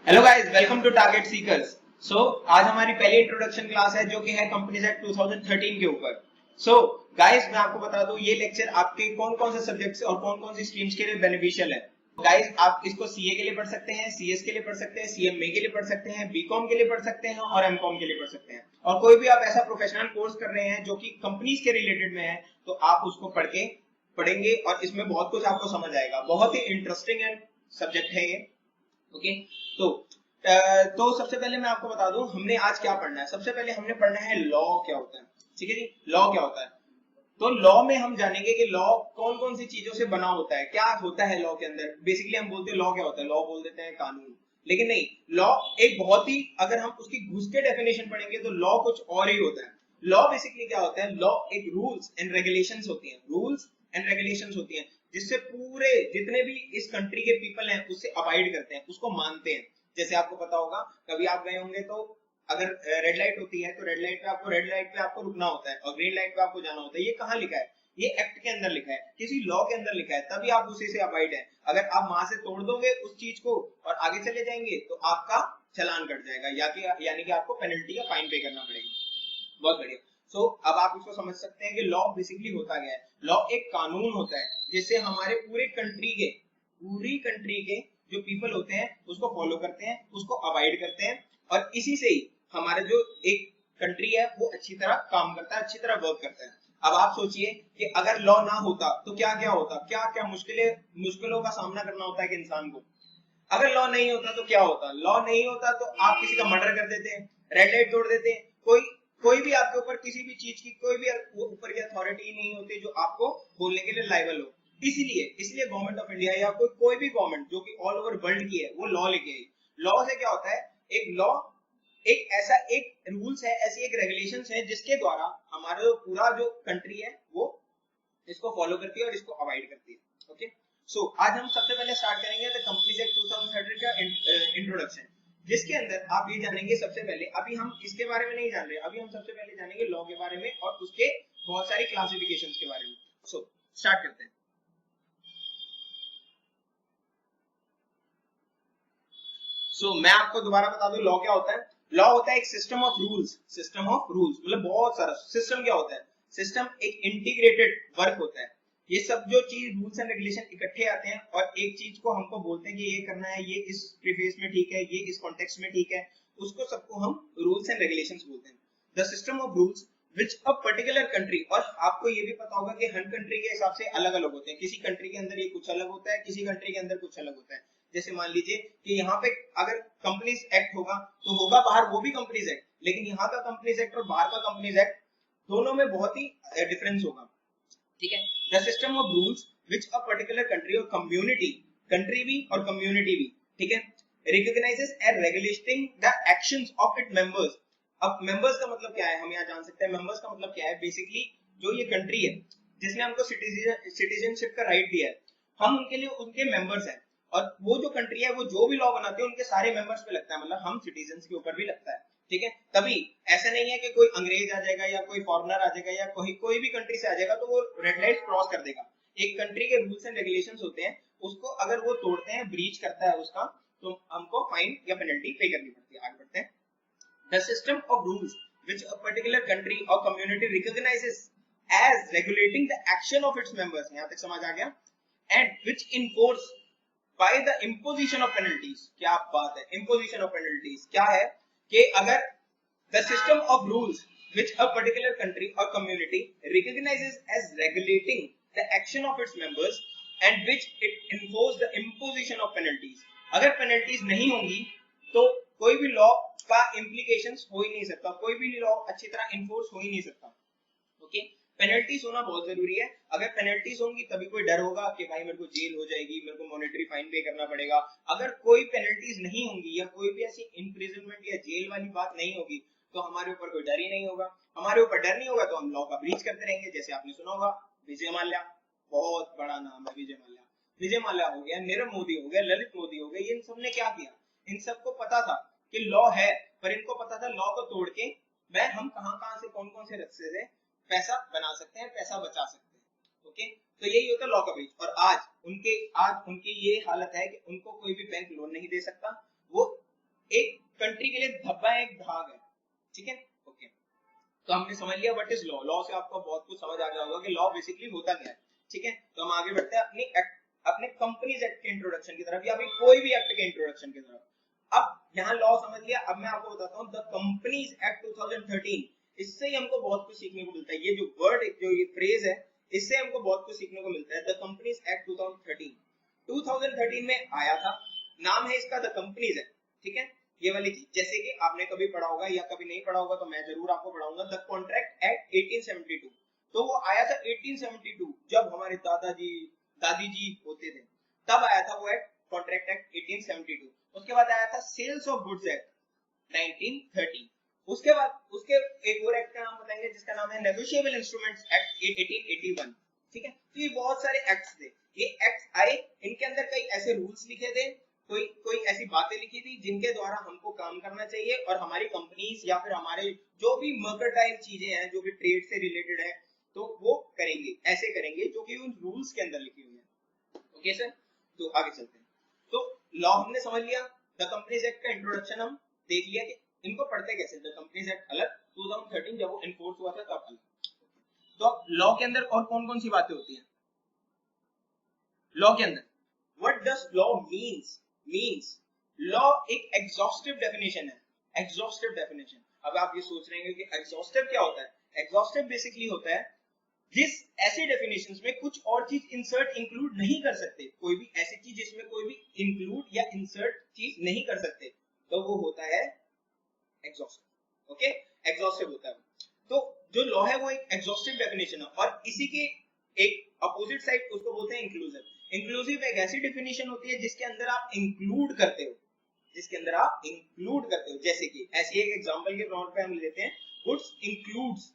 Hello guys, welcome to Target Seekers. आज हमारी पहली इंट्रोडक्शन क्लास है जो कि है कंपनीज एक्ट 2013 के ऊपर। गाइस, मैं आपको बता दूं ये लेक्चर आपके कौन कौन से सब्जेक्ट्स और कौन कौन सी स्ट्रीम्स के लिए बेनिफिशियल है। गाइस, आप इसको सीए के लिए पढ़ सकते हैं, सीएस के लिए पढ़ सकते हैं, सीएमए के लिए पढ़ सकते हैं, बीकॉम के लिए पढ़ सकते हैं और एमकॉम के लिए पढ़ सकते हैं। और कोई भी आप ऐसा प्रोफेशनल कोर्स कर रहे हैं जो कि कंपनीज के रिलेटेड में है तो आप उसको पढ़ेंगे और इसमें बहुत कुछ आपको समझ आएगा। बहुत ही इंटरेस्टिंग एंड सब्जेक्ट है ये। ओके, तो सबसे पहले मैं आपको बता दूं हमने आज क्या पढ़ना है। सबसे पहले हमने पढ़ना है लॉ क्या होता है। ठीक है जी, लॉ क्या होता है। तो लॉ में हम जानेंगे कि लॉ कौन कौन सी चीजों से बना होता है, क्या होता है लॉ के अंदर। बेसिकली हम बोलते हैं लॉ क्या होता है, लॉ बोल देते हैं कानून, लेकिन नहीं, लॉ एक बहुत ही, अगर हम उसकी घुस के डेफिनेशन पढ़ेंगे तो लॉ कुछ और ही होता है। लॉ बेसिकली क्या होता है, लॉ एक रूल्स एंड रेगुलेशंस होती हैं, रूल्स एंड रेगुलेशंस होती हैं जिससे पूरे जितने भी इस कंट्री के पीपल हैं उससे अबाइड करते हैं, उसको मानते हैं। जैसे आपको पता होगा, कभी आप गए होंगे तो अगर रेड लाइट होती है तो रेड लाइट पे आपको रुकना होता है और ग्रीन लाइट पे आपको जाना होता है। ये कहाँ लिखा है, ये एक्ट के अंदर लिखा है, किसी लॉ के अंदर लिखा है, तभी आप उसी से अबाइड है। अगर आप वहां से तोड़ दोगे उस चीज को और आगे चले जाएंगे तो आपका चालान कट जाएगा, यानी कि आपको पेनल्टी या फाइन पे करना पड़ेगा। बहुत बढ़िया। अब आप इसको समझ सकते हैं कि लॉ बेसिकली होता क्या है। लॉ एक कानून होता है जिससे हमारे पूरी कंट्री के जो पीपल होते हैं उसको फॉलो करते हैं, उसको अवॉइड करते हैं, और इसी से ही हमारा जो एक कंट्री है वो अच्छी तरह काम करता है, अच्छी तरह वर्क करता है। अब आप सोचिए कि अगर लॉ ना होता तो क्या क्या होता, क्या क्या मुश्किलों का सामना करना होता है कि इंसान को। अगर लॉ नहीं होता तो क्या होता, लॉ नहीं होता तो आप किसी का मर्डर कर देते हैं, रेड लाइट तोड़ देते हैं, कोई भी आपके ऊपर किसी भी चीज की कोई भी ऊपर की अथॉरिटी नहीं होती जो आपको बोलने के लिए लायबल हो। इसलिए गवर्नमेंट ऑफ इंडिया या कोई भी गवर्नमेंट जो कि ऑल ओवर वर्ल्ड की है वो लॉ लेके आई। लॉ से क्या होता है, एक लॉ एक रूल्स है, ऐसी एक रेगुलेशंस है जिसके द्वारा हमारा जो पूरा जो कंट्री है वो इसको फॉलो करती है और इसको अवॉइड करती है। ओके, आज हम सबसे पहले स्टार्ट करेंगे द कंपनीज एक्ट 2013 का इंट्रोडक्शन, जिसके अंदर आप ये जानेंगे। सबसे पहले अभी हम इसके बारे में नहीं जान रहे, अभी हम सबसे पहले जानेंगे लॉ के बारे में और उसके बहुत सारी क्लासिफिकेशंस के बारे में। स्टार्ट करते हैं। मैं आपको दोबारा बता दूं लॉ क्या होता है। लॉ होता है एक सिस्टम ऑफ रूल्स मतलब बहुत सारा सिस्टम। क्या होता है, सिस्टम एक इंटीग्रेटेड वर्क होता है। ये सब जो चीज रूल्स एंड रेगुलेशन इकट्ठे आते हैं और एक चीज को हमको बोलते हैं कि ये करना है, ये इस प्रीफेस में ठीक है, ये इस कॉन्टेक्स्ट में ठीक है, उसको सबको हम रूल्स एंड रेगुलेशंस बोलते हैं। The system of rules which a particular country, और आपको ये भी पता होगा कि हर कंट्री के हिसाब से अलग अलग होते हैं। किसी कंट्री के अंदर ये कुछ अलग होता है, किसी कंट्री के अंदर कुछ अलग होता है। जैसे मान लीजिए कि यहाँ पे अगर कंपनीज एक्ट होगा तो होगा बाहर वो भी कंपनीज एक्ट, लेकिन यहाँ का कंपनीज एक्ट और बाहर का कंपनीज एक्ट दोनों में बहुत ही डिफरेंस होगा। ठीक है, the system of rules which a particular country और कम्युनिटी, कंट्री भी और कम्युनिटी भी, ठीक है, recognises and regulating the actions of it members. अब मेंबर्स का मतलब क्या है हम यहाँ जान सकते हैं। मेंबर्स का मतलब क्या है, बेसिकली जो ये कंट्री है जिसने हमको सिटीजनशिप का राइट दिया है, हम उनके लिए उनके मेंबर्स हैं। और वो जो कंट्री है वो जो भी लॉ बनाते हैं उनके सारे मेंबर्स पे लगता है, मतलब हम सिटीजन के ऊपर भी लगता है। ठीक है, तभी ऐसा नहीं है कि कोई अंग्रेज आ जाएगा या कोई फॉरेनर आ जाएगा या कोई भी कंट्री से आ जाएगा तो वो रेड लाइट क्रॉस कर देगा। एक कंट्री के रूल्स एंड रेगुलेशंस होते हैं, उसको अगर वो तोड़ते हैं, ब्रीच करता है उसका, तो हमको फाइन या पेनल्टी पे करनी पड़ती है। आगे बढ़ते हैं। The system of rules which a particular country or community recognizes as regulating the action of its members, यहाँ तक समझ आ गया, and which enforce by the imposition of penalties। क्या बात है, imposition of penalties क्या है कि अगर the system of rules which a particular country or community recognizes as regulating the action of its members and which it enforce the imposition of penalties, अगर penalties नहीं होंगी तो कोई भी लॉ का इम्प्लीकेशंस हो ही नहीं सकता, कोई भी लॉ अच्छी तरह इन्फोर्स हो ही नहीं सकता। ओके, पेनल्टीज होना बहुत जरूरी है। अगर पेनल्टीज होंगी तभी कोई डर होगा कि भाई मेरे को जेल हो जाएगी, मेरे को मॉनेटरी फाइन पे करना पड़ेगा। अगर कोई पेनल्टीज नहीं होंगी या कोई भी ऐसी इम्प्रिजनमेंट या जेल वाली बात नहीं होगी तो हमारे ऊपर कोई डर ही नहीं होगा। हमारे ऊपर डर नहीं होगा तो हम लॉ का ब्रीच करते रहेंगे। जैसे आपने सुना होगा विजय माल्या, बहुत बड़ा नाम है विजय माल्या। विजय माल्या हो गया, नीरव मोदी हो गया, ललित मोदी हो गए, इन सब ने क्या किया, इन सबको पता था कि लॉ है, पर इनको पता था लॉ को तोड़ के हम कहां से कौन कौन से रास्ते से पैसा बना सकते हैं, पैसा बचा सकते हैं। ओके, तो यही होता है लॉ का ब्रीच। और आज उनकी ये हालत है कि उनको कोई भी बैंक लोन नहीं दे सकता, वो एक कंट्री के लिए धब्बा है, एक भाग है, ठीक है। ओके, तो हमने समझ लिया व्हाट इज लॉ। लॉ से आपको बहुत कुछ समझ आ गया होगा कि लॉ बेसिकली होता क्या है, ठीक है। तो हम आगे बढ़ते हैं अपने कंपनीज एक्ट के इंट्रोडक्शन की तरफ, या फिर कोई भी एक्ट के इंट्रोडक्शन की तरफ। अब यहाँ लॉ समझ लिया, अब मैं आपको बताता हूँ द कंपनीज एक्ट 2013। इससे ही हमको बहुत कुछ सीखने को मिलता है। ये जो वर्ड, जो ये फ्रेज है, इससे हमको बहुत कुछ सीखने को मिलता है। द कंपनीज एक्ट 2013 में आया था, नाम है इसका द कंपनीज एक्ट, ठीक है। ये वाली चीज जैसे कि आपने कभी पढ़ा होगा या कभी नहीं पढ़ा होगा, तो मैं जरूर आपको पढ़ाऊंगा, द कॉन्ट्रैक्ट एक्ट 1872। तो वो आया था 1872, जब हमारे दादाजी दादी जी होते थे, तब आया था वो एक्ट, कॉन्ट्रैक्ट एक्ट 1872। उसके बाद आया था सेल्स ऑफ गुड्स एक्ट 1930। उसके बाद उसके एक और एक्ट का नाम बताएंगे जिसका नाम है नेगोशिएबल इंस्ट्रूमेंट्स एक्ट 1881, ठीक है। तो ये बहुत सारे एक्ट्स थे। ये एक्ट आए, इनके अंदर कई ऐसे रूल्स लिखे थे, कोई ऐसी बातें लिखी थी जिनके द्वारा हमको काम करना चाहिए और हमारी कंपनीज या फिर हमारे जो भी मर्केंटाइल चीजें हैं, जो भी ट्रेड से रिलेटेड है, तो वो करेंगे, ऐसे करेंगे जो कि उन रूल्स के अंदर लिखी हुई है। ओके सर, तो आगे चलते हैं। तो लॉ हमने समझ लिया, द कंपनीज एक्ट का इंट्रोडक्शन हम देख लिया कि इनको पढ़ते कैसे। द कंपनीज एक्ट अलग, 2013 जब वो एनफोर्स हुआ था तब अलग। तो अब लॉ के अंदर और कौन कौन सी बातें होती हैं लॉ के अंदर? What does law means law एक एग्जॉस्टिव डेफिनेशन है, एग्जॉस्टिव डेफिनेशन। अब आप ये सोच रहे हैं कि एग्जॉस्टिव क्या होता है? एग्जॉस्टिव बेसिकली होता है जिस ऐसे डेफिनेशंस में कुछ और चीज इंसर्ट इंक्लूड नहीं कर सकते, कोई भी ऐसी चीज जिसमें कोई भी इंक्लूड या इंसर्ट चीज नहीं कर सकते, तो वो होता है एग्जॉस्टिव। ओके, एग्जॉस्टिव होता है। तो जो लॉ है वो एक एग्जॉस्टिव डेफिनेशन है, और इसी के एक अपोजिट साइड उसको बोलते हैं इंक्लूसिव। इंक्लूसिव एक ऐसी डेफिनेशन होती है जिसके अंदर आप इंक्लूड करते हो, जिसके अंदर आप इंक्लूड करते हो। जैसे कि ऐसी एक एग्जांपल के तौर पे हम लेते हैं गुड्स इंक्लूड्स,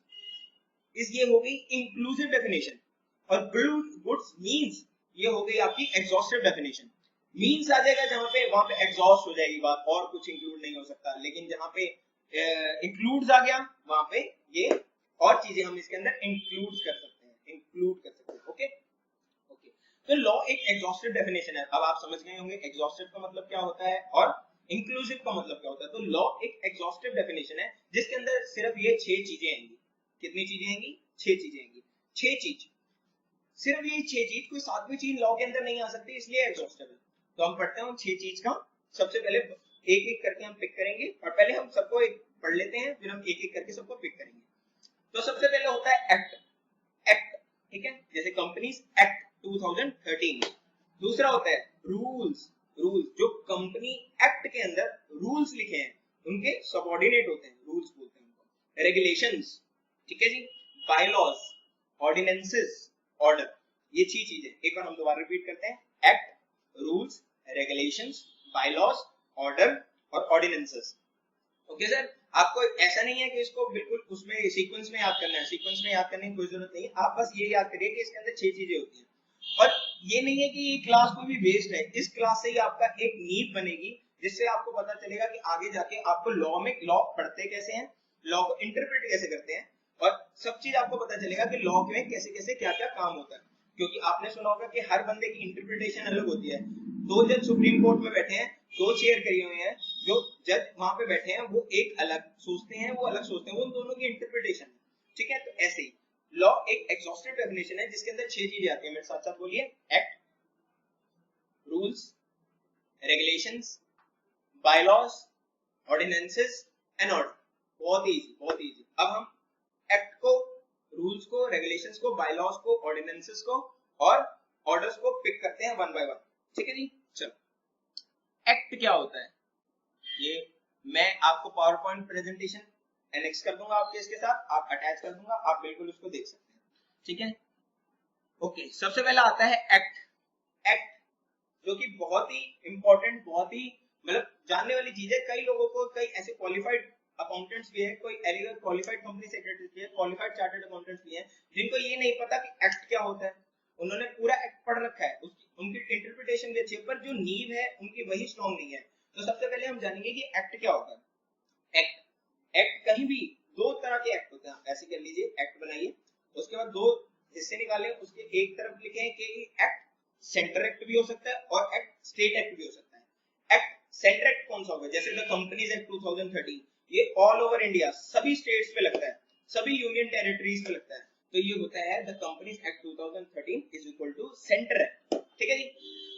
इस ये हो गई इंक्लूसिव डेफिनेशन, और गुड्स मींस ये हो गई आपकी एग्जॉस्टिव डेफिनेशन। मींस आ जाएगा जहां पे, वहां पे एग्जॉस्ट हो जाएगी बात, और कुछ इंक्लूड नहीं हो सकता। लेकिन जहां पे इंक्लूड्स आ गया, वहां पे ये और चीजें हम इसके अंदर इंक्लूड कर सकते हैं, इंक्लूड कर सकते हैं। ओके ओके, तो लॉ एक एग्जॉस्टिव डेफिनेशन है। अब आप समझ गए होंगे एग्जॉस्टिव का मतलब क्या होता है और इंक्लूसिव का मतलब क्या होता है। तो लॉ एक एग्जॉस्टिव डेफिनेशन है जिसके अंदर सिर्फ ये 6 चीजें आएंगी। कितनी चीजें आएंगी? 6 चीजें आएंगी। 6 चीज, सिर्फ ये 6 चीज, कोई सातवीं चीज लॉ के अंदर नहीं आ सकती, इसलिए एग्जॉस्टिव है। तो हम पढ़ते हैं उन 6 चीज का। सबसे पहले एक एक करके हम पिक करेंगे, और पहले हम सबको एक पढ़ लेते हैं, फिर हम एक एक करके सबको पिक करेंगे। तो सबसे पहले होता है एक्ट, एक्ट, ठीक है, जैसे कंपनीज एक्ट 2013। दूसरा होता है रूल्स, रूल्स जो कंपनी एक्ट के अंदर रूल्स लिखे हैं उनके सबऑर्डिनेट होते हैं, रूल्स बोलते हैं उनको। रेगुलेशंस, ठीक है जी, बायलॉज, ऑर्डिनेंसेस, ऑर्डर, ये 6 चीजें। एक बार हम दोबारा रिपीट करते हैं, act, rules, regulations, bylaws, order और ऑर्डिनेंसेस। ओके सर, आपको ऐसा नहीं है कि इसको बिल्कुल उसमें सीक्वेंस में याद करना है, सीक्वेंस में याद करने की कोई जरूरत नहीं है। आप बस ये याद करिए कि इसके अंदर 6 चीजें होती हैं, और ये नहीं है कि ये क्लास कोई भी वेस्ट है। इस क्लास से ही आपका एक नींव बनेगी, जिससे आपको पता चलेगा कि आगे जाके आपको लॉ में लॉ पढ़ते कैसे हैं, लॉ को इंटरप्रेट कैसे करते हैं, और सब चीज आपको पता चलेगा कि लॉ में कैसे कैसे क्या क्या काम होता है। क्योंकि आपने सुना होगा कि हर बंदे की इंटरप्रिटेशन अलग होती है। 2 जज सुप्रीम कोर्ट में बैठे हैं, 2 चेयर करी हुई हैं, जो जज वहां पे बैठे हैं वो एक अलग सोचते हैं, वो अलग सोचते हैं, वो उन दोनों की इंटरप्रिटेशन है, ठीक है। तो ऐसे ही लॉ एक एग्जॉस्टिव डेफिनेशन है जिसके अंदर 6 चीजें आती हैं। मेरे साथ साथ बोलिए, act, rules, regulations, bylaws, ordinances and order. बहुत इजी, बहुत इजी। अब हम एक्ट को, रूल्स को, रेगुलेशंस को, बायलॉज को, ऑर्डिनेंसेस को और ऑर्डर्स को पिक करते हैं वन बाय वन, ठीक है जी। चलो, एक्ट क्या होता है ये मैं आपको पावर पॉइंट प्रेजेंटेशन एनेक्स कर दूंगा आपके इसके साथ, आप अटैच कर दूंगा, आप बिल्कुल उसको देख सकते हैं, ठीक है। ओके, सबसे पहला आता है एक्ट। एक्ट जो कि बहुत ही इंपॉर्टेंट, बहुत ही मतलब जानने वाली चीज है। कई लोगों को, कई ऐसे क्वालिफाइड अकाउंटेंट्स भी है, कोई एलिगल क्वालिफाइड कंपनी सेक्रेटरी भी है, क्वालिफाइड चार्टर्ड अकाउंटेंट्स भी है, जिनको ये नहीं पता कि एक्ट क्या होता है। उन्होंने पूरा एक्ट पढ़ रखा है, उनकी इंटरप्रिटेशन भी अच्छी है, पर जो नींव है उनकी वही स्ट्रांग नहीं है। तो सबसे पहले हम जानेंगे कि एक्ट क्या होता है। एक्ट, एक्ट कहीं भी 2 तरह के एक्ट होते हैं, ऐसे कर लीजिए, एक्ट बनाइए, उसके बाद 2 हिस्से निकालें, उसके एक तरफ लिखें कि एक्ट सेंटर एक्ट भी हो सकता है और एक्ट स्टेट एक्ट भी हो सकता है। एक्ट सेंटर एक्ट कौन सा होगा, जैसे द कंपनीज एक्ट 2013, ये ऑल ओवर इंडिया सभी स्टेट्स पे लगता है, सभी यूनियन टेरिटरीज पे लगता है, तो ये होता है the companies act 2013 is equal to centre act. ठीक है जी।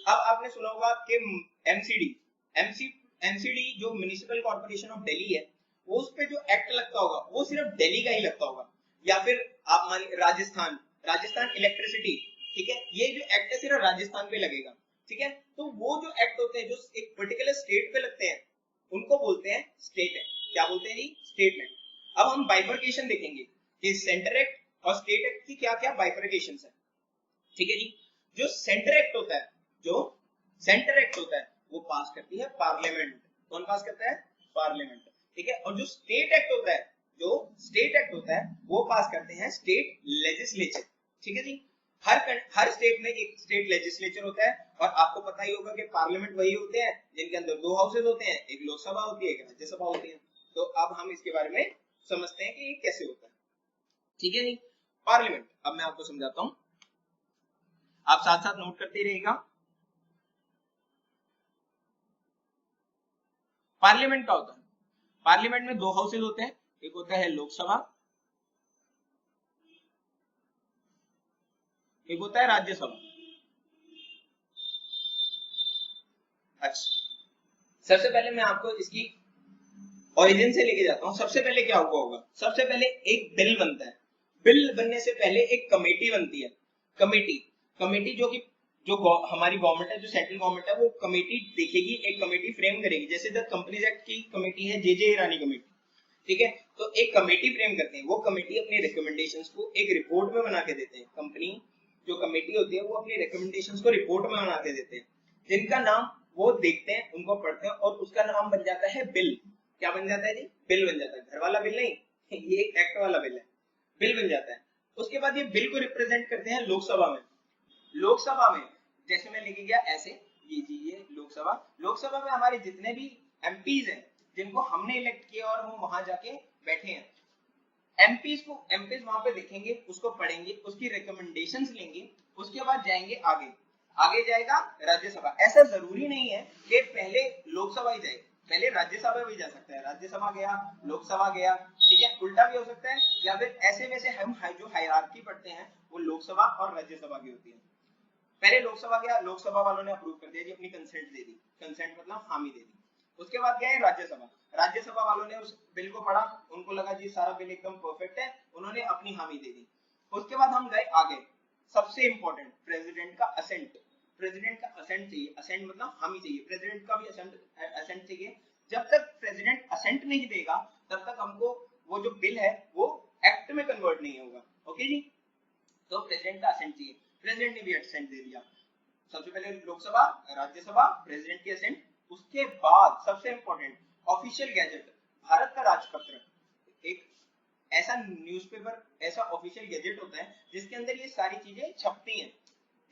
अब आपने सुना होगा कि एमसीडी जो म्युनिसिपल कॉर्पोरेशन ऑफ दिल्ली है, वो उस पे जो एक्ट लगता होगा वो सिर्फ दिल्ली का ही लगता होगा, या फिर आप मान राजस्थान इलेक्ट्रिसिटी, ठीक है, ये जो एक्ट है सिर्फ राजस्थान पे लगेगा। ठीक है, तो वो जो एक्ट होते हैं जो एक पर्टिकुलर स्टेट पे लगते हैं उनको बोलते हैं स्टेट एक्ट। क्या बोलते हैं जी? State act. अब हम बाइफरकेशन देखेंगे कि सेंटर एक्ट और स्टेट एक्ट की क्या क्या बाइफरकेशंस है। ठीक है जी। जो सेंटर एक्ट होता है वो पास करती है पार्लियामेंट। कौन पास करता है? पार्लियामेंट। ठीक है, और जो स्टेट एक्ट होता है वो पास करते हैं स्टेट लेजिस्लेचर। ठीक है जी। हर स्टेट में एक स्टेट लेजिस्लेचर होता है, और आपको पता ही होगा कि पार्लियामेंट वही होते हैं जिनके अंदर दो हाउसेज होते हैं, एक लोकसभा होती है, एक राज्यसभा होती है। तो अब हम इसके बारे में समझते हैं कि ये कैसे होता है। ठीक है जी। पार्लियामेंट, अब मैं आपको समझाता हूं, आप साथ साथ नोट करते रहिएगा। पार्लियामेंट का होता है, पार्लियामेंट में दो हाउसेज होते हैं, एक होता है लोकसभा, एक होता है राज्यसभा। अच्छा, सबसे पहले मैं आपको इसकी ओरिजिन से लेके जाता हूं। सबसे पहले क्या हुआ होगा? सबसे पहले एक बिल बनता है, बिल बनने से पहले एक कमेटी बनती है। कमेटी जो हमारी गवर्नमेंट है, जो सेंट्रल गवर्नमेंट है, वो कमेटी देखेगी, एक कमेटी फ्रेम करेगी। जैसे द कंपनीज एक्ट की कमेटी है जे ईरानी कमेटी। ठीक है, तो एक कमेटी फ्रेम करते हैं, वो कमेटी अपनी रिकमेंडेशंस को एक रिपोर्ट में बना के देते हैं। कंपनी जो कमेटी होती है वो अपनी रिकमेंडेशंस को रिपोर्ट में बना के देते हैं, जिनका नाम वो देखते हैं, उनको पढ़ते हैं, और उसका नाम बन जाता है बिल। क्या बन जाता है जी? बिल बन जाता है। घर वाला बिल नहीं, ये एक एक्ट वाला बिल है, बिल बन जाता है। उसके बाद ये बिल को रिप्रेजेंट करते हैं लोकसभा में जैसे मैं लेके गया ऐसे, ये लोकसभा में हमारे जितने भी एमपीज हैं, जिनको हमने इलेक्ट किया और वो वहां जाके बैठे हैं, एमपीज वहां पे देखेंगे, उसको पढ़ेंगे, उसकी रिकमेंडेशंस लेंगे, उसके बाद जाएंगे आगे जाएगा राज्यसभा। ऐसा जरूरी नहीं है कि पहले लोकसभा ही जाए, पहले राज्यसभा भी जा सकता है, राज्यसभा गया, लोकसभा गया। ठीक है, उल्टा भी हो सकता है, या फिर ऐसे वैसे हम जो हायरार्की पढ़ते हैं वो लोकसभा और राज्यसभा की होती है। पहले लोकसभा गया, लोकसभा वालों ने अप्रूव कर दिया जी, अपनी कंसेंट दे दी, कंसेंट मतलब हामी दे दी। उसके बाद गया राज्यसभा वालों ने उस बिल को पढ़ा, उनको लगा जी सारा बिल एकदम परफेक्ट है, उन्होंने अपनी हामी दे दी। उसके बाद हम गए आगे, सबसे इंपॉर्टेंट प्रेसिडेंट का असेंट चाहिए। असेंट मतलब हामी चाहिए, प्रेसिडेंट का भी असेंट चाहिए। जब तक प्रेसिडेंट असेंट नहीं देगा तब तक हमको वो जो बिल है वो एक्ट में कन्वर्ट नहीं होगा। ओके जी, तो प्रेसिडेंट का असेंट चाहिए, प्रेसिडेंट ने भी असेंट दे दिया। सबसे पहले लोकसभा, राज्यसभा, प्रेसिडेंट की असेंट। उसके बाद सबसे इंपॉर्टेंट ऑफिशियल गैजेट, भारत का राजपत्र, एक ऐसा न्यूज़पेपर, ऐसा ऑफिशियल गैजेट होता है जिसके अंदर ये सारी चीजें छपती हैं।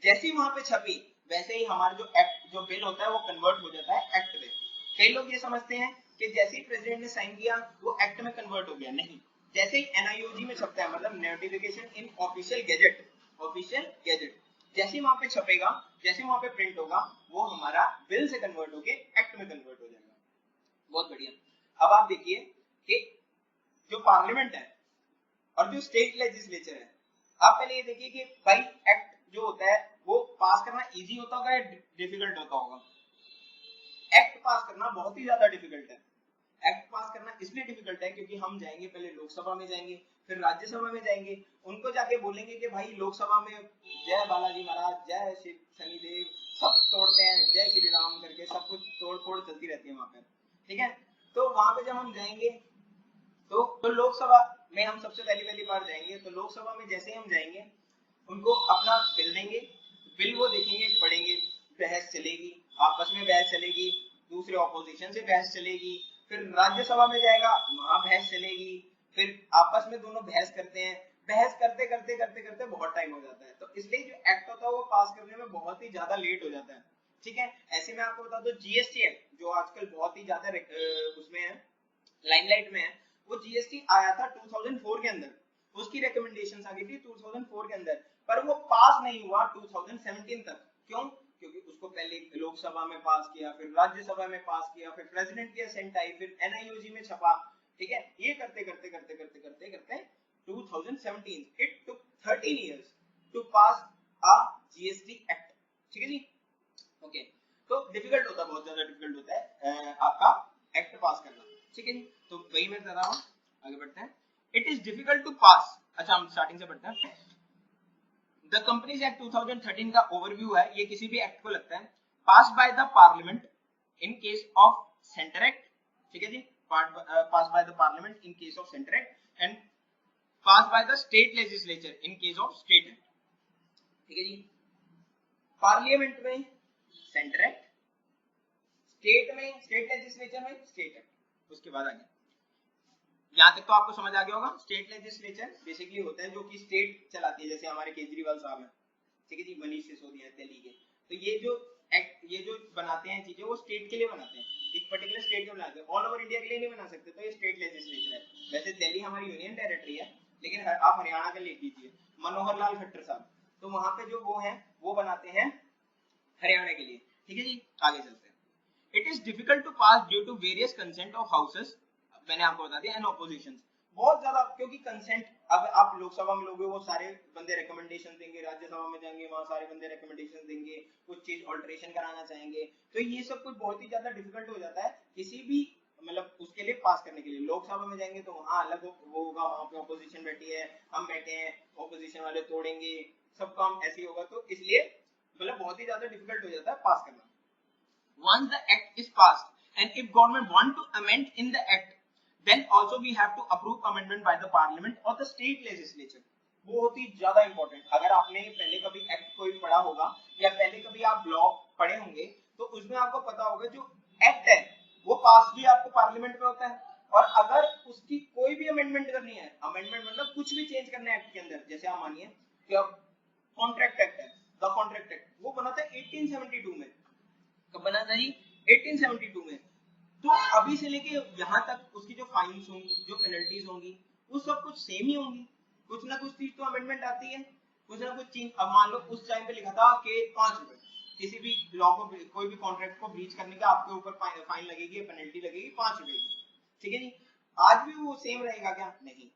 जैसे ही वहां पे छपी वैसे ही हमारा जो बिल होता है वो कन्वर्ट हो जाता है एक्ट में। कई लोग ये समझते हैं कि जैसे ही प्रेसिडेंट ने साइन किया वो एक्ट में कन्वर्ट हो गया, नहीं। जैसे ही एनआईओजी में छपता है, मतलब नोटिफिकेशन इन ऑफिशियल गैजेट, जैसे ही वहां पे छपेगा, जैसे वहां पे प्रिंट होगा, वो हमारा बिल से कन्वर्ट होके एक्ट में कन्वर्ट हो जाएगा। बहुत बढ़िया। अब आप देखिए कि जो पार्लियामेंट है और जो स्टेट लेजिस्लेचर है, आप पहले ये देखिए कि भाई एक्ट जो होता है वो पास करना इजी होता होगा या डिफिकल्ट होता होगा? एक्ट पास करना बहुत ही ज्यादा डिफिकल्ट है। एक्ट पास करना इसलिए डिफिकल्ट है क्योंकि हम जाएंगे, पहले लोकसभा में जाएंगे, फिर राज्यसभा में जाएंगे, उनको जाके बोलेंगे कि भाई लोकसभा में जय बालाजी महाराज, जय श्री शनिदेव, सब तोड़ते हैं, जय श्री राम करके सब कुछ तोड़ फोड़ चलती रहती है वहां पर। ठीक है, तो वहां पे जब हम जाएंगे तो लोकसभा में हम सबसे पहली बार जाएंगे, तो लोकसभा में जैसे ही हम जाएंगे उनको अपना बिल देंगे, बिल वो देखेंगे, पढ़ेंगे, बहस चलेगी, आपस में बहस चलेगी, दूसरे ऑपोजिशन से बहस चलेगी, फिर राज्यसभा में जाएगा, वहां बहस चलेगी, फिर आपस में दोनों बहस करते हैं, बहस करते करते बहुत टाइम हो जाता है। तो इसलिए जो एक्ट होता है वो पास करने में बहुत ही ज्यादा लेट हो जाता है। ठीक है, ऐसे में आपको बता दो जीएसटी एक्ट जो आजकल बहुत ही ज्यादा उसमें है, लाइमलाइट में है, वो जीएसटी आया था 2004 के अंदर, उसकी रिकमेंडेशंस आ गई थी 2004 के अंदर, पर वो पास नहीं हुआ 2017 तक। क्यों? क्योंकि उसको पहले लोकसभा में पास किया, फिर राज्यसभा में पास किया, फिर प्रेसिडेंट की असेंट आई, फिर एनआईओजी में छपा, ठीक है। ये करते करते करते करते करते करते 2017 it took 13 years to pass a GST act, ठीक है जी। ओके, तो डिफिकल्ट होता है, बहुत ज्यादा डिफिकल्ट होता है आपका एक्ट पास करना, ठीक है जी। तो वही मैं बता रहा हूं, आगे बढ़ते हैं। इट इज डिफिकल्ट टू पास, अच्छा हम स्टार्टिंग से पढ़ते हैं। द कंपनीज एक्ट 2013 का ओवरव्यू है, ये किसी भी एक्ट को लगता है pass by the parliament in case of centre act, ठीक है जी, pass by the parliament in case of centre act and pass by the state legislature in case of state act, ठीक है जी। पार्लियामेंट में सेंटर एक्ट, स्टेट में state legislature में state act. उसके बाद आगे यहां तक तो आपको समझ आ गया होगा। स्टेट लेजिस्लेचर बेसिकली होता है जो कि स्टेट चलाती है, जैसे हमारे केजरीवाल साहब हैं, ठीक है जी, मनीष सिसोदिया दिल्ली के। तो ये जो एक्ट, ये जो बनाते हैं चीजें, वो स्टेट के लिए बनाते हैं, एक पर्टिकुलर स्टेट के बनाते हैं, ऑल ओवर इंडिया के लिए नहीं बना सकते। तो ये स्टेट लेजिस्लेचर है। वैसे दिल्ली हमारी यूनियन टेरिटरी है, लेकिन आप हरियाणा का लिख लीजिए, मनोहर लाल खट्टर साहब, तो वहां पे जो वो है वो बनाते हैं हरियाणा के लिए, ठीक है जी। आगे चलते हैं। It is difficult to pass due to various consent of houses, मैंने आपको बता दिया, एंड ऑपोजिशन, बहुत ज्यादा, क्योंकि कंसेंट, अब आप लोकसभा में लोगे वो सारे बंदे रिकमेंडेशन देंगे, राज्यसभा में जाएंगे वहां सारे बंदे रिकमेंडेशन देंगे, कुछ चीज ऑल्टरेशन कराना चाहेंगे, तो ये सब कुछ बहुत ही ज्यादा डिफिकल्ट हो जाता है किसी भी मतलब उसके लिए पास करने के लिए। लोकसभा में जाएंगे तो वहां अलग वो होगा, वहां पे ऑपोजिशन बैठी है, हम बैठे हैं, ऑपोजिशन वाले तोड़ेंगे, सब काम ऐसे ही होगा, तो इसलिए मतलब बहुत ही ज्यादा डिफिकल्ट हो जाता है पास करना। Once the act is passed and if government want to amend in the act, then also we have to approve amendment by the parliament or the state legislature. बहुत ही ज्यादा इंपॉर्टेंट। अगर आपने पहले कभी एक्ट कोई पढ़ा होगा या पहले कभी आप लॉ पढ़े होंगे तो उसमें आपको पता होगा जो एक्ट है वो पास भी आपको पार्लियामेंट में होता है, और अगर उसकी कोई भी अमेंडमेंट करनी है, अमेंडमेंट मतलब कुछ भी चेंज करना है एक्ट के अंदर, जैसे आप मानिए कि अब कॉन्ट्रैक्ट एक्ट है, द कॉन्ट्रैक्ट एक्ट, वो बना था 1872 में। कब बना था जी? 1872 में। तो अभी से लेके यहाँ तक उसकी जो फाइन्स होंगी, जो पेनल्टीज होंगी, वो सब कुछ सेम ही होंगी। कुछ ना कुछ चीज तो अमेंडमेंट आती है, कुछ ना कुछ चीज। अब मान लो उस टाइम पे लिखा था कि 5 रुपए, किसी भी लॉ को, कोई भी कॉन्ट्रैक्ट को ब्रीच करने का आपके ऊपर फाइन लगेगी, पेनल्टी लगेगी 5 रुपए की, ठीक है जी। आज भी वो सेम रहेगा क्या? नहीं।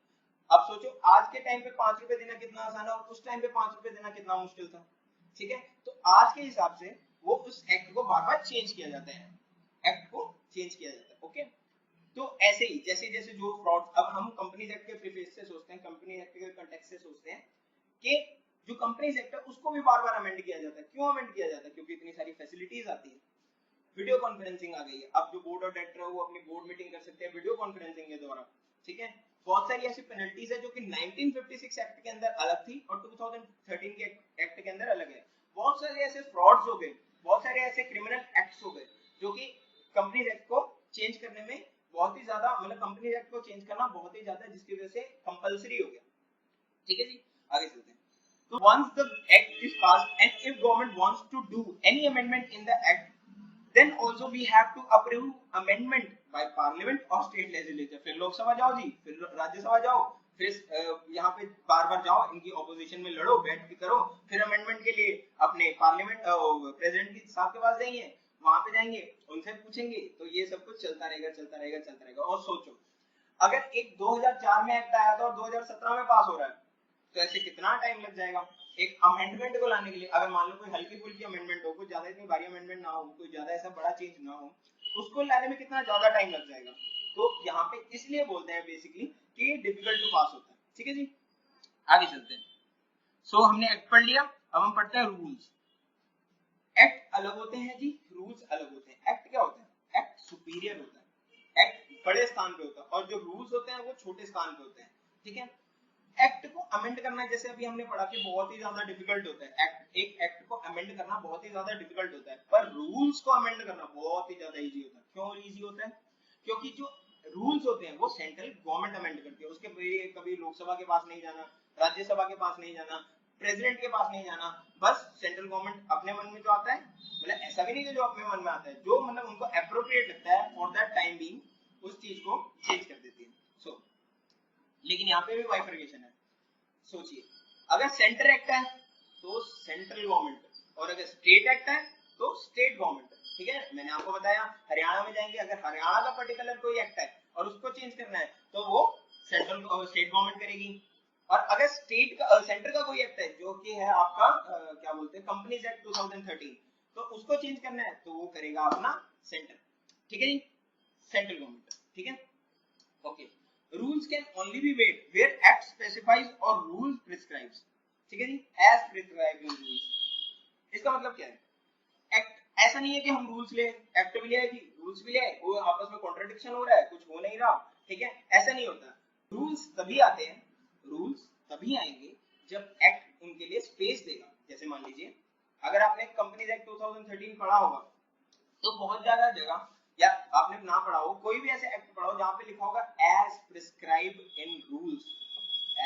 अब सोचो आज के टाइम पे 5 रुपए देना कितना आसान है और उस टाइम पे 5 रुपए देना कितना मुश्किल था, ठीक है। तो आज के हिसाब से वो उस एक्ट को बार बार चेंज किया जाता है, एक्ट को चेंज किया जाता है, ओके। तो ऐसे ही जैसे जैसे जो फ्रॉड, अब हम कंपनीज एक्ट के प्रीफेस से सोचते हैं, कंपनी एक्ट के कॉन्टेक्स्ट से सोचते हैं कि जो कंपनीज एक्ट है उसको भी बार बार अमेंड किया जाता है। क्यों अमेंड किया जाता है? क्योंकि इतनी सारी फैसिलिटीज आती है, वीडियो कॉन्फ्रेंसिंग आ गई है, अब जो बोर्ड ऑफ डायरेक्टर है वो अपनी बोर्ड मीटिंग कर सकते हैं वीडियो कॉन्फ्रेंसिंग के द्वारा, ठीक है। बहुत सारी ऐसी पेनल्टीज है जो कि 1956 एक्ट के अंदर अलग थी और 2013 के एक्ट के अंदर अलग है। बहुत सारे ऐसे फ्रॉड्स हो गए, बहुत सारे ऐसे क्रिमिनल एक्ट्स हो गए जो कि कंपनीज एक्ट को चेंज करने में बहुत ही ज्यादा, मतलब कंपनीज एक्ट को चेंज करना बहुत ही ज्यादा, जिसकी वजह से कंपलसरी हो गया, ठीक है जी। आगे चलते हैं। तो once the act is passed and if government wants to do any amendment in the act, then also we have to approve amendment by parliament or state legislature। फिर लोकसभा जाओ जी, फिर राज्यसभा जाओ, फिर यहाँ पे बार बार जाओ, इनकी ऑपोजिशन में लड़ो, बैठ के करो, फिर अमेंडमेंट के लिए अपने पार्लियामेंट प्रेसिडेंट की साहब के पास जाएंगे, वहां पे जाएंगे, उनसे पूछेंगे, तो ये सब कुछ चलता रहेगा चलता रहेगा चलता रहेगा। और सोचो अगर एक 2004 में एक्ट आया था और 2017 में पास हो रहा है, तो ऐसे कितना टाइम लग जाएगा एक अमेंडमेंट को लाने के लिए। अगर मान लो कोई हल्की फुल्की अमेंडमेंट हो, कोई ज्यादा इतनी भारी अमेंडमेंट ना हो, कोई ज्यादा ऐसा बड़ा चेंज ना हो, उसको लाने में कितना ज्यादा टाइम लग जाएगा। तो यहाँ पे इसलिए बोलते हैं बेसिकली कि ये डिफिकल्ट टू पास होता है, ठीक है जी। आगे चलते हैं। सो हमने एक्ट पढ़ लिया, अब हम पढ़ते हैं रूल्स। एक्ट अलग होते हैं जी, रूल्स अलग होते हैं। एक्ट क्या होता है? एक्ट सुपीरियर होता है, एक्ट बड़े स्थान पे होता है, और जो रूल्स होते हैं वो छोटे स्थान पे होते हैं, ठीक है। एक्ट को अमेंड करना, जैसे अभी हमने पढ़ा कि बहुत ही ज्यादा डिफिकल्ट होता है एक एक्ट को अमेंड करना, बहुत ही ज्यादा डिफिकल्ट होता है, पर रूल्स को अमेंड करना बहुत ही ज्यादा इजी होता है। क्यों इजी होता है? क्योंकि जो रूल्स होते हैं वो सेंट्रल गवर्नमेंट अमेंड करती है, उसके कभी लोकसभा के पास नहीं जाना, राज्यसभा के पास नहीं जाना, प्रेसिडेंट के पास नहीं जाना, बस सेंट्रल गवर्नमेंट अपने मन में जो आता है, मतलब ऐसा भी नहीं कि जो अपने मन में आता है, जो मतलब उनको एप्रोप्रिएट लगता है फॉर दैट टाइम बीइंग उस चीज को चेंज कर देती है। सो लेकिन यहाँ पे भी बाइफरकेशन है। सोचिए अगर सेंटर एक्ट है तो सेंट्रल गवर्नमेंट, और अगर स्टेट एक्ट है तो स्टेट गवर्नमेंट। ठीक है, मैंने आपको बताया हरियाणा में जाएंगे, अगर हरियाणा का पर्टिकुलर कोई एक्ट है और उसको चेंज करना है तो वो सेंट्रल स्टेट गवर्नमेंट करेगी। और अगर स्टेट का सेंटर का कोई एक्ट है जो कि है आपका क्या बोलते हैं कंपनीज एक्ट 2013, तो उसको चेंज करना है तो वो करेगा अपना सेंटर। ठीक है जी, सेंट्रल गवर्नमेंट। ठीक है, okay. Rules can only be made where act specifies और रूल प्रिस्क्राइब्स। ठीक है जी, एज प्रिस्क्राइब्ड इन रूल्स। इसका मतलब क्या है, एक्ट ऐसा नहीं है कि हम रूल्स ले, एक्ट भी ले आए जी, रूल्स भी ले आए, वो आपस में कॉन्ट्रडिक्शन हो रहा है, कुछ हो नहीं रहा। ठीक है, ऐसा नहीं होता। रूल्स तभी आते हैं, रूल्स तभी आएंगे जब एक्ट उनके लिए स्पेस देगा। जैसे मान लीजिए अगर आपने कंपनीज एक्ट 2013 पढ़ा होगा तो बहुत ज्यादा जगह, या आपने ना पढ़ा हो कोई भी ऐसे एक्ट पढ़ा हो जहां पे लिखा होगा as prescribed in rules,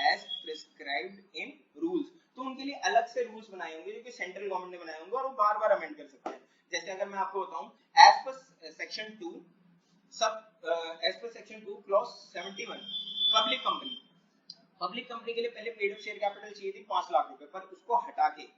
as prescribed in rules, तो उनके लिए अलग से रूल्स बनाए होंगे जो कि सेंट्रल गवर्नमेंट ने बनाए होंगे और वो बार बार अमेंड कर सकते हैं। जैसे अगर मैं आपको बताऊं एज पर सेक्शन 2 सब as per section 2 clause 71 public company, public company के लिए पहले पेड अप शेयर कैपिटल चाहिए थी 5 लाख रुपए, पर उसको हटा के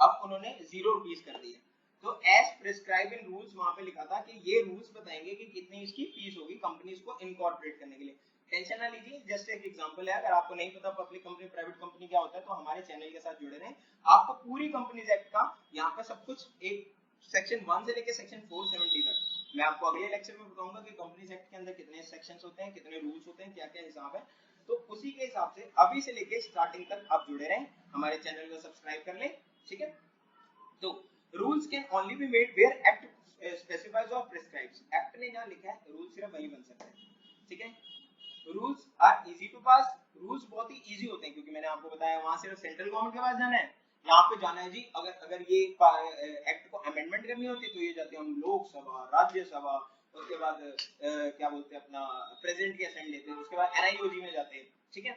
अब उन्होंने 0 रुपीस कर दिया। तो एज प्रिस्क्राइब इन रूल्स वहां पे लिखा था कि ये रूल्स बताएंगे कि कितनी इसकी फीस होगी कंपनीज को इनकॉर्पोरेट करने के लिए। टेंशन ना लीजिए, जस्ट एक एग्जांपल है, अगर आपको नहीं पता पब्लिक कंपनी प्राइवेट कंपनी क्या होता है तो हमारे चैनल के साथ जुड़े रहें, आपको पूरी कंपनीज एक्ट का यहाँ पे सब कुछ एक सेक्शन 1 से लेके सेक्शन 470 तक मैं आपको अगले लेक्चर में बताऊंगा कि कंपनीज एक्ट के अंदर कितने सेक्शंस होते हैं, कितने रूल्स होते हैं, क्या क्या हिसाब है। तो उसी के हिसाब से अभी से लेके स्टार्टिंग तक आप जुड़े रहें, हमारे चैनल को सब्सक्राइब कर लें। ठीक है, तो rules can only be made where act specifies और प्रिस्क्राइब्स। एक्ट ने जहां लिखा है रूल सिर्फ वही बन सकता है। ठीक है, rules are easy to pass, rules बहुत ही इजी होते हैं क्योंकि मैंने आपको बताया वहां सिर्फ सेंट्रल गवर्नमेंट के पास जाना है, यहाँ पे जाना है जी। अगर अगर ये एक्ट को अमेंडमेंट करनी होती है तो ये जाते हैं हम लोकसभा, राज्यसभा, उसके बाद क्या बोलते हैं अपना प्रेसिडेंट की असेंट लेते हैं, उसके बाद एनआईओजी में जाते हैं। ठीक है,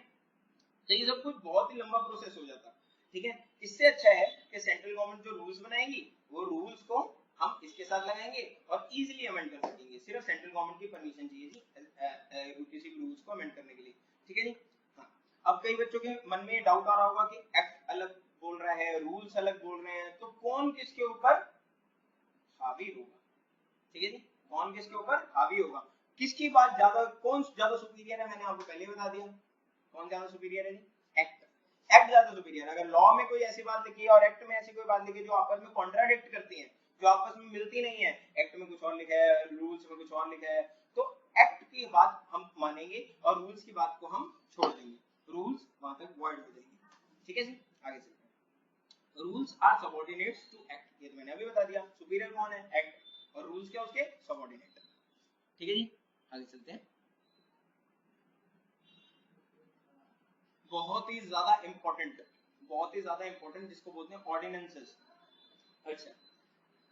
तो ये सब कुछ बहुत ही लंबा प्रोसेस हो जाता है। ठीक है, इससे अच्छा है कि सेंट्रल गवर्नमेंट जो रूल्स बनाएगी वो रूल्स को हम इसके साथ लगाएंगे और इजीली अमेंड कर सकेंगे। सिर्फ सेंट्रल गवर्नमेंट की परमिशन चाहिए जी किसी भी रूल्स को अमेंड करने के लिए। ठीक है जी, हाँ। अब कई बच्चों के मन में डाउट आ रहा होगा कि एक्ट अलग बोल रहा है, रूल्स अलग बोल रहे हैं, तो कौन किसके ऊपर हावी होगा। ठीक है जी, कौन किसके ऊपर हावी होगा, किसकी बात ज्यादा, कौन ज्यादा सुपीरियर है, मैंने आपको पहले बता दिया कौन ज्यादा सुपीरियर है जी, एक्ट। एक्ट ज्यादा सुपीरियर। अगर लॉ में कोई ऐसी बात लिखी है और एक्ट में ऐसी कोई बात लिखी है जो आपस में कॉन्ट्राडिक्ट करती है, जो आपस में मिलती नहीं है, एक्ट में कुछ और लिखा है, रूल्स में कुछ और लिखा है, तो एक्ट की बात हम मानेंगे और रूल्स की बात को हम छोड़ देंगे, रूल्स वहां तक वॉइड हो जाएंगे। ठीक है जी, आगे चलते हैं। Rules are subordinates to act, ये तो मैंने अभी बता दिया, सुपीरियर कौन है, एक्ट, और रूल्स क्या उसके सबऑर्डिनेट। ठीक है जी, आगे चलते हैं। बहुत ही ज्यादा इंपॉर्टेंट, बहुत ही ज्यादा इंपॉर्टेंट, जिसको बोलते हैं ऑर्डिनेंसेस। अच्छा,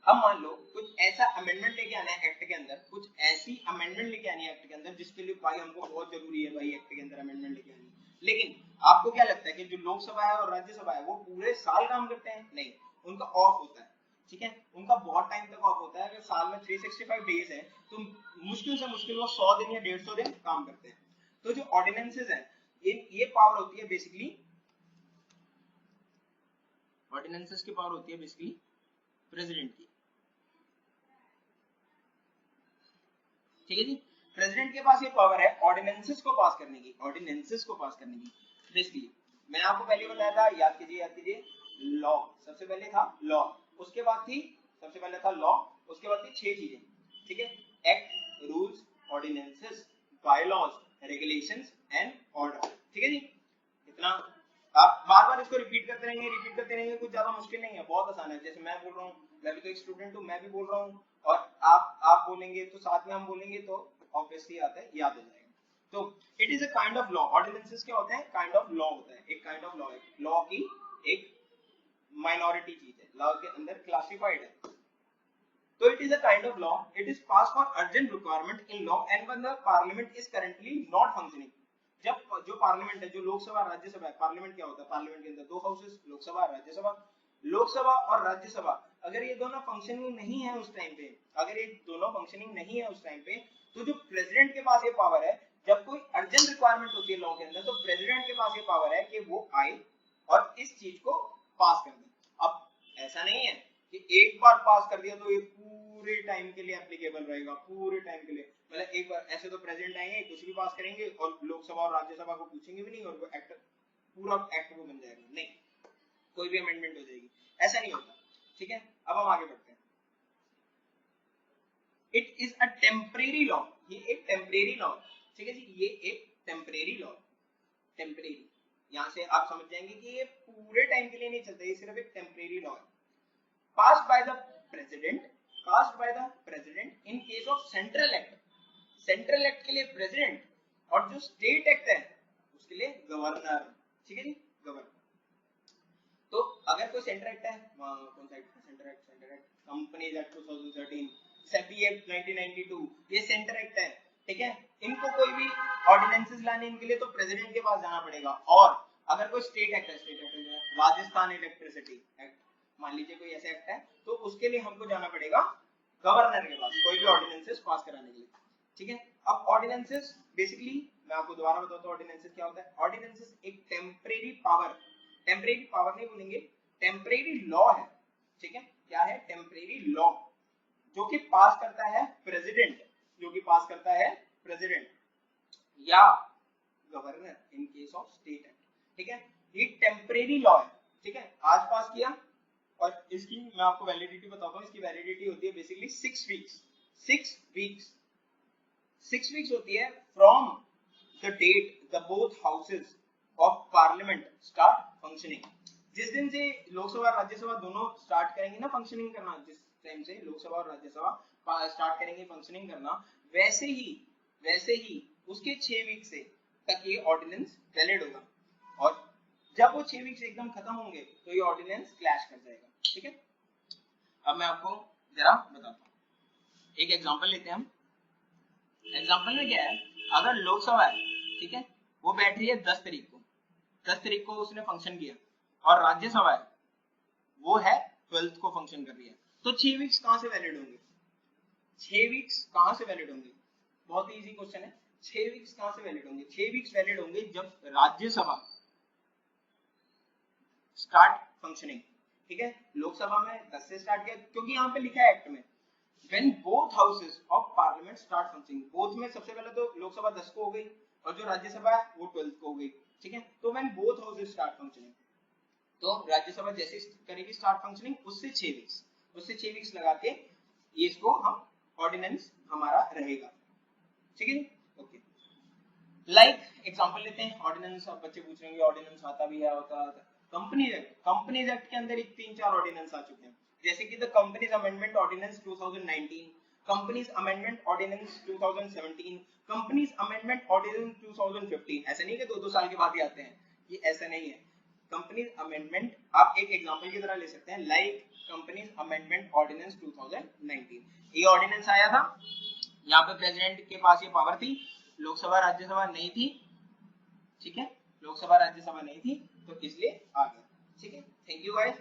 अब मान लो कुछ ऐसा अमेंडमेंट लेके आना है एक्ट के अंदर, कुछ ऐसी अमेंडमेंट लेके आनी है एक्ट के अंदर जिसके लिए भाई हमको बहुत जरूरी है भाई एक्ट के अंदर अमेंडमेंट लेके आनी है। लेकिन आपको क्या लगता है कि जो लोकसभा है और राज्यसभा है वो पूरे साल काम करते हैं? नहीं, उनका ऑफ होता है। ठीक है, उनका बहुत टाइम तक ऑफ होता है। अगर साल में 365 डेज है तो मुश्किल से मुश्किल वो 100 दिन या 150 दिन काम करते हैं। तो जो ऑर्डिनेंसेस है ये पावर होती है बेसिकली, ऑर्डिनेंसेस की पावर होती है बेसिकली प्रेसिडेंट की। ठीक है जी, प्रेसिडेंट के पास ये पावर है ऑर्डिनेंसेस को पास करने की, ऑर्डिनेंसेस को पास करने की। बेसिकली मैंने आपको पहले बताया था, याद कीजिए लॉ सबसे पहले था, लॉ उसके बाद थी, सबसे पहले था लॉ, उसके बाद थी 6 चीजें। ठीक है, act, rules, ordinances, bylaws, regulations and order. ठीक है जी, इतना आप बार बार इसको रिपीट करते रहेंगे, कुछ ज्यादा मुश्किल नहीं है, बहुत आसान है। जैसे मैं बोल रहा हूँ, मैं भी तो एक स्टूडेंट हूँ, मैं भी बोल रहा हूँ और आप बोलेंगे तो साथ में हम बोलेंगे तो ऑब्वियसली आता है, याद हो जाएगा। तो it is a kind of law. Ordinances क्या होते हैं? काइंड ऑफ लॉ होता है, एक काइंड ऑफ लॉ है, लॉ की एक माइनॉरिटी चीज है, लॉ के अंदर क्लासिफाइड है। So it is a kind of law. It is passed for urgent requirement in law and when the parliament is currently not functioning. जब जो पार्लियामेंट है, जो लोकसभा राज्यसभा है, पार्लियामेंट क्या होता है? पार्लियामेंट के अंदर 2 हाउसेस, लोकसभा राज्यसभा। लोकसभा और राज्यसभा अगर ये दोनों फंक्शनिंग नहीं है उस टाइम पे, अगर ये दोनों फंक्शनिंग नहीं है उस टाइम पे, तो जो प्रेसिडेंट के पास ये पावर है, जब कोई अर्जेंट रिक्वायरमेंट होती है लॉ के अंदर, तो प्रेसिडेंट के पास ये पावर है कि वो आए और इस चीज को पास कर दे। अब ऐसा नहीं है कि एक बार पास कर दिया तो ये पूरे टाइम के लिए एप्लीकेबल रहेगा, पूरे टाइम के लिए। मतलब एक बार ऐसे तो प्रेसिडेंट आएंगे, कुछ भी पास करेंगे और लोकसभा और राज्यसभा को पूछेंगे भी नहीं और वो एक्ट पूरा एक्ट वो बन जाएगा, नहीं, कोई भी अमेंडमेंट हो जाएगी, ऐसा नहीं होता। ठीक है, अब हम आगे बढ़ते हैं। It is a temporary law, ये एक टेम्परेरी लॉ, ठीक है जी, ये एक टेम्परेरी लॉ, टेम्परेरी, यहां से आप समझ जाएंगे कि ये पूरे टाइम के लिए नहीं चलता, ये सिर्फ एक टेम्परेरी लॉ है। passed by the president in case of central act, central act के लिए प्रेसिडेंट और जो स्टेट एक्ट है उसके लिए गवर्नर, ठीक है जी, गवर्नर। तो अगर कोई सेंट्रल एक्ट है, कौन सा एक्ट है, central act companies act 2013, SEBI act 1992, ये सेंट्रल एक्ट है, ठीक है। इनको कोई भी ऑर्डिनेंसेस लाने इनके लिए तो प्रेसिडेंट के पास जाना पड़ेगा। और अगर कोई स्टेट एक्ट है, स्टेट एक्ट है राजस्थान इलेक्ट्रिसिटी एक्ट, मान लीजिए कोई ऐसा एक्ट है, तो उसके लिए हमको जाना पड़ेगा गवर्नर के पास कोई भी ऑर्डिनेंसेस पास कराने के लिए, ठीक है। अब ऑर्डिनेंसेस बेसिकली मैं आपको दोबारा बताता हूं ऑर्डिनेंसेस क्या होता है। ऑर्डिनेंसेस एक टेम्परेरी पावर, टेम्परेरी पावर नहीं बोलेंगे, टेम्परेरी लॉ है, ठीक है। क्या है, टेम्परेरी लॉ, जो कि पास करता है प्रेसिडेंट, जो कि पास करता है प्रेसिडेंट या governor in case of state act, ठीक है। ये टेम्परेरी लॉ है, ठीक है, आज पास किया। और इसकी मैं आपको वैलिडिटी बताता हूं, इसकी वैलिडिटी होती है बेसिकली 6 वीक्स, 6 वीक्स, 6 वीक्स होती है from the date the both houses of parliament start functioning. जिस दिन से लोकसभा और राज्यसभा दोनों स्टार्ट करेंगे ना फंक्शनिंग करना, जिस टाइम से लोकसभा और राज्यसभा स्टार्ट करेंगे फंक्शनिंग करना, वैसे ही उसके 6 वीक से तक ये ऑर्डिनेंस वैलिड होगा। और जब वो 6 वीक्स एकदम खत्म होंगे तो ये ऑर्डिनेंस क्लैश कर जाएगा, ठीक है। अब मैं आपको जरा बताता हूँ, एक एग्जांपल लेते हैं हम। एग्जांपल में क्या है, अगर लोकसभा है, ठीक है, वो बैठ रही है 10 तारीख को उसने फंक्शन किया, और राज्यसभा है वो है 12 को फंक्शन कर रही है, तो 6 वीक्स कहां से वैलिड होंगे, 6 वीक्स कहां से वैलिड होंगे, बहुत ही इजी क्वेश्चन है। 6 वीक्स कहां से वैलिड होंगे, 6 वीक्स वैलिड होंगे जब राज्यसभा स्टार्ट फंक्शनिंग, ठीक है। लोकसभा में 10 से स्टार्ट किया, क्योंकि यहाँ पे लिखा है एक्ट में when both houses of parliament start functioning, both में सबसे पहले तो लोकसभा 10 को हो गई और जो राज्यसभा है वो 12 को हो गई, ठीक है। तो when both houses start functioning, तो राज्यसभा जैसे करेगी स्टार्ट फंक्शनिंग उससे 6 वीक्स लगा के ये इसको हम ऑर्डिनेंस हमारा रहेगा, ठीक है। ओके, लाइक एग्जांपल लेते हैं ऑर्डिनेंस। अब बच्चे पूछ रहे होंगे ऑर्डिनेंस आता भी है, होता कंपनीज एक्ट के अंदर एक 3-4 ऑर्डिनेंस आ चुके हैं, जैसे कि the companies amendment ordinance 2019, companies amendment ordinance 2017, companies amendment ordinance 2015। ऐसा नहीं कि 2-2 साल के बाद ही आते हैं, ये ऐसा नहीं है। कंपनीज अमेंडमेंट आप एक एग्जांपल की तरह ले सकते हैं, लाइक कंपनीज अमेंडमेंट ऑर्डिनेंस 2019। ये ऑर्डिनेंस आया था, यहाँ पे प्रेसिडेंट के पास ये पावर थी, लोकसभा राज्यसभा नहीं थी, ठीक है, लोकसभा राज्यसभा नहीं थी, तो इसलिए आ गया, ठीक है। Thank you guys.